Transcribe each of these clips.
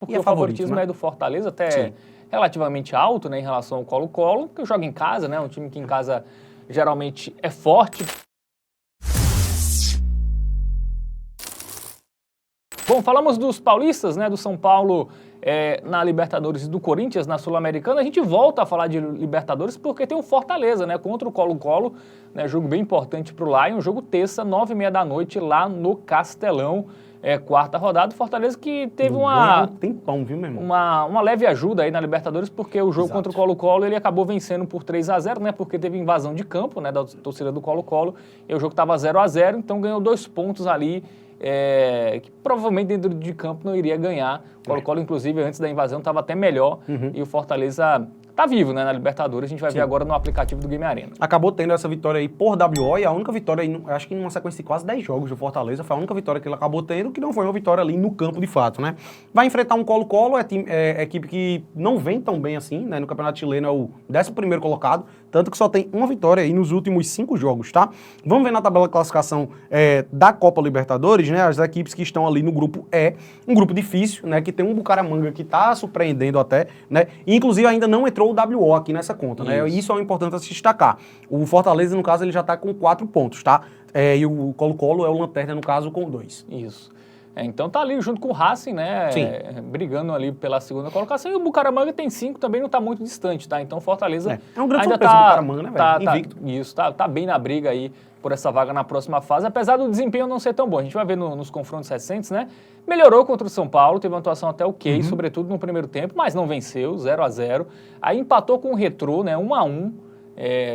Porque o favoritismo é do Fortaleza, até relativamente alto, né, em relação ao Colo-Colo, que joga em casa, né, um time que em casa geralmente é forte. Bom, falamos dos paulistas, né, do São Paulo na Libertadores e do Corinthians na Sul-Americana. A gente volta a falar de Libertadores porque tem o Fortaleza, né, contra o Colo-Colo, né, jogo bem importante para o Lion, jogo terça, 9h30 da noite, lá no Castelão. Quarta rodada, o Fortaleza que teve um tempão, viu, meu irmão? Uma leve ajuda aí na Libertadores, porque o jogo contra o Colo-Colo ele acabou vencendo por 3-0, né? Porque teve invasão de campo, né, da torcida do Colo-Colo, e o jogo estava 0-0, então ganhou 2 pontos ali, que provavelmente dentro de campo não iria ganhar. O Colo-Colo, inclusive, antes da invasão, estava até melhor, e o Fortaleza tá vivo, né, na Libertadores. A gente vai ver agora no aplicativo do Game Arena. Acabou tendo essa vitória aí por WO, e a única vitória aí, acho que em uma sequência de quase 10 jogos do Fortaleza, foi a única vitória que ele acabou tendo, que não foi uma vitória ali no campo de fato, né? Vai enfrentar um Colo-Colo, equipe que não vem tão bem assim, né? No Campeonato Chileno é o 11º colocado, tanto que só tem uma vitória aí nos últimos 5 jogos, tá? Vamos ver na tabela de classificação da Copa Libertadores, né? As equipes que estão ali no grupo E, um grupo difícil, né? Que tem um Bucaramanga que tá surpreendendo até, né? E, inclusive ainda não entrou o WO aqui nessa conta, né? Isso é importante a se destacar. O Fortaleza, no caso, ele já tá com 4 pontos, tá? E o Colo-Colo é o Lanterna, no caso, com 2. Isso. Então tá ali junto com o Racing, né? Sim. Brigando ali pela segunda colocação. E o Bucaramanga tem 5, também não tá muito distante, tá? Então o Fortaleza é um grande ainda surpresa do Bucaramanga, né, velho? Invicto. Isso, tá bem na briga aí por essa vaga na próxima fase, apesar do desempenho não ser tão bom. A gente vai ver nos confrontos recentes, né? Melhorou contra o São Paulo, teve uma atuação até ok, sobretudo no primeiro tempo, mas não venceu, 0-0. Aí empatou com o Retrô, né? 1-1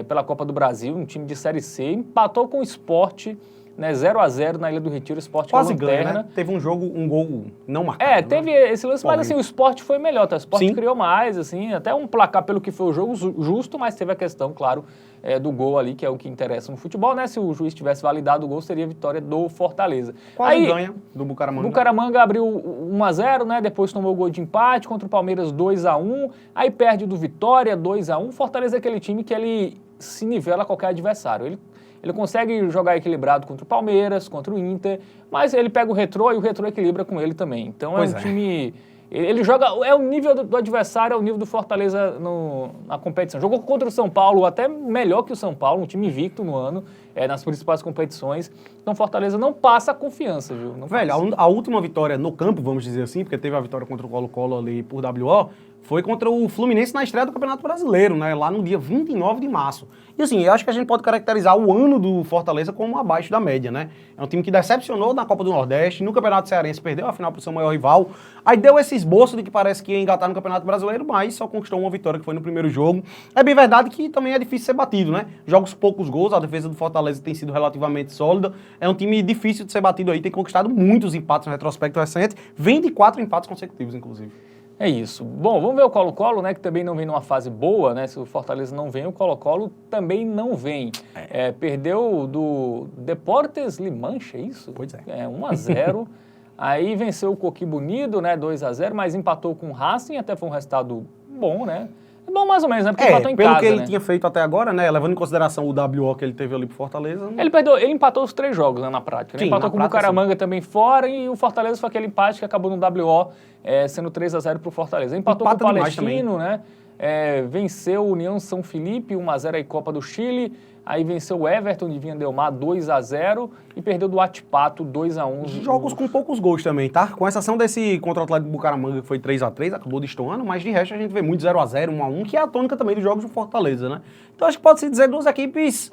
pela Copa do Brasil, um time de Série C. Empatou com o Sport, né, 0-0 na Ilha do Retiro, o Sport quase é Lanterna. ganha, né? Teve um gol não marcado. Teve esse lance, mas assim, o Sport foi melhor, tá? O Sport criou mais, assim, até um placar pelo que foi o jogo justo, mas teve a questão, claro, do gol ali, que é o que interessa no futebol, né? Se o juiz tivesse validado o gol, seria a vitória do Fortaleza. Quase ganha do Bucaramanga. Bucaramanga abriu 1-0, né? Depois tomou o gol de empate contra o Palmeiras 2-1, aí perde do Vitória 2-1. Fortaleza é aquele time que ele se nivela a qualquer adversário. Ele consegue jogar equilibrado contra o Palmeiras, contra o Inter, mas ele pega o Retrô e o Retrô equilibra com ele também. Então é um time... Ele joga... É o nível do adversário, é o nível do Fortaleza na competição. Jogou contra o São Paulo até melhor que o São Paulo, um time invicto no ano, nas principais competições. Então Fortaleza não passa a confiança, viu? A última vitória no campo, vamos dizer assim, porque teve a vitória contra o Colo-Colo ali por WO, foi contra o Fluminense na estreia do Campeonato Brasileiro, né? Lá no dia 29 de março. E assim, eu acho que a gente pode caracterizar o ano do Fortaleza como abaixo da média, né? É um time que decepcionou na Copa do Nordeste, no Campeonato Cearense perdeu a final para o seu maior rival, aí deu esse esboço de que parece que ia engatar no Campeonato Brasileiro, mas só conquistou uma vitória que foi no primeiro jogo. É bem verdade que também é difícil ser batido, né? Jogos poucos gols, a defesa do Fortaleza tem sido relativamente sólida, é um time difícil de ser batido aí, tem conquistado muitos empates no retrospecto recente, vem de 4 empates consecutivos, inclusive. É isso. Bom, vamos ver o Colo-Colo, né, que também não vem numa fase boa, né? Se o Fortaleza não vem, o Colo-Colo também não vem. Perdeu do Deportes Limanche, é isso? Pois é. 1-0. Aí venceu o Coquimbo Unido, né, 2-0, mas empatou com o Racing, até foi um resultado bom, né? É bom mais ou menos, né? Porque empatou em casa, pelo que ele tinha feito até agora, né? Levando em consideração o WO que ele teve ali pro Fortaleza. Ele empatou os 3 jogos, né, na prática. Sim, empatou com o Bucaramanga também fora, e o Fortaleza foi aquele empate que acabou no WO, sendo 3-0 pro Fortaleza. Empatou com o Palestino, né? Venceu o União São Felipe, 1-0 aí Copa do Chile. Aí venceu o Everton de Vinha Del Mar 2-0 e perdeu do Atipato 2-1. Jogos com poucos gols também, tá? Com exceção desse contra o Atlético Bucaramanga que foi 3-3, acabou destoando, mas de resto a gente vê muito 0-0, 1-1, que é a tônica também dos jogos do Fortaleza, né? Então acho que pode-se dizer duas equipes,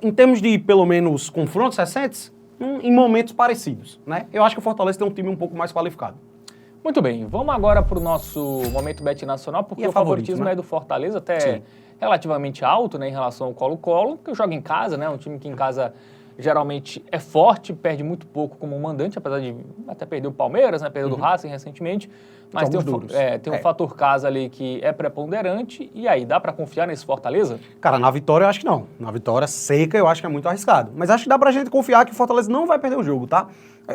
em termos de pelo menos confrontos recentes, em momentos parecidos, né? Eu acho que o Fortaleza tem um time um pouco mais qualificado. Muito bem, vamos agora para o nosso Momento Bet Nacional, porque o favoritismo é do Fortaleza, até relativamente alto, né, em relação ao Colo-Colo, que joga em casa, né, um time que em casa geralmente é forte, perde muito pouco como mandante, apesar de até perder o Palmeiras, né, perdeu do Racing recentemente, mas tem um fator casa ali que é preponderante, e aí, dá para confiar nesse Fortaleza? Cara, na vitória eu acho que não. Na vitória seca eu acho que é muito arriscado. Mas acho que dá pra gente confiar que o Fortaleza não vai perder o jogo, tá?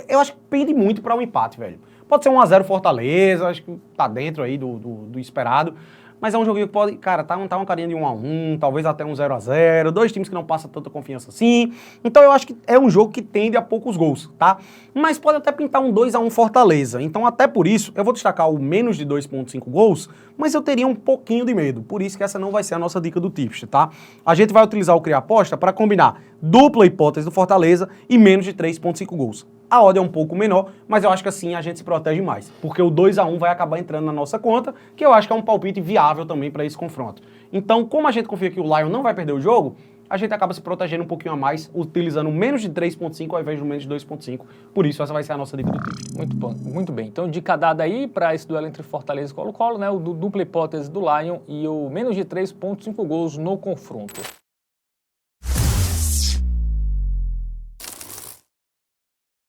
Eu acho que pende muito pra um empate, velho. Pode ser 1-0 Fortaleza, acho que tá dentro aí do esperado. mas é um joguinho que pode, cara, tá uma carinha de 1-1, talvez até um 0-0, dois times que não passam tanta confiança assim. Então eu acho que é um jogo que tende a poucos gols, tá? Mas pode até pintar um 2-1 Fortaleza. Então até por isso, eu vou destacar o menos de 2,5 gols, mas eu teria um pouquinho de medo. Por isso que essa não vai ser a nossa dica do Tipster, tá? A gente vai utilizar o Cria Aposta para combinar dupla hipótese do Fortaleza e menos de 3,5 gols. A odd é um pouco menor, mas eu acho que assim a gente se protege mais, porque o 2-1 vai acabar entrando na nossa conta, que eu acho que é um palpite viável também para esse confronto. Então, como a gente confia que o Lion não vai perder o jogo, a gente acaba se protegendo um pouquinho a mais, utilizando menos de 3,5 ao invés do menos de 2,5. Por isso, essa vai ser a nossa dica do time. Muito bom, muito bem. Então, dica dada aí para esse duelo entre Fortaleza e Colo-Colo, né? O dupla hipótese do Lion e o menos de 3,5 gols no confronto.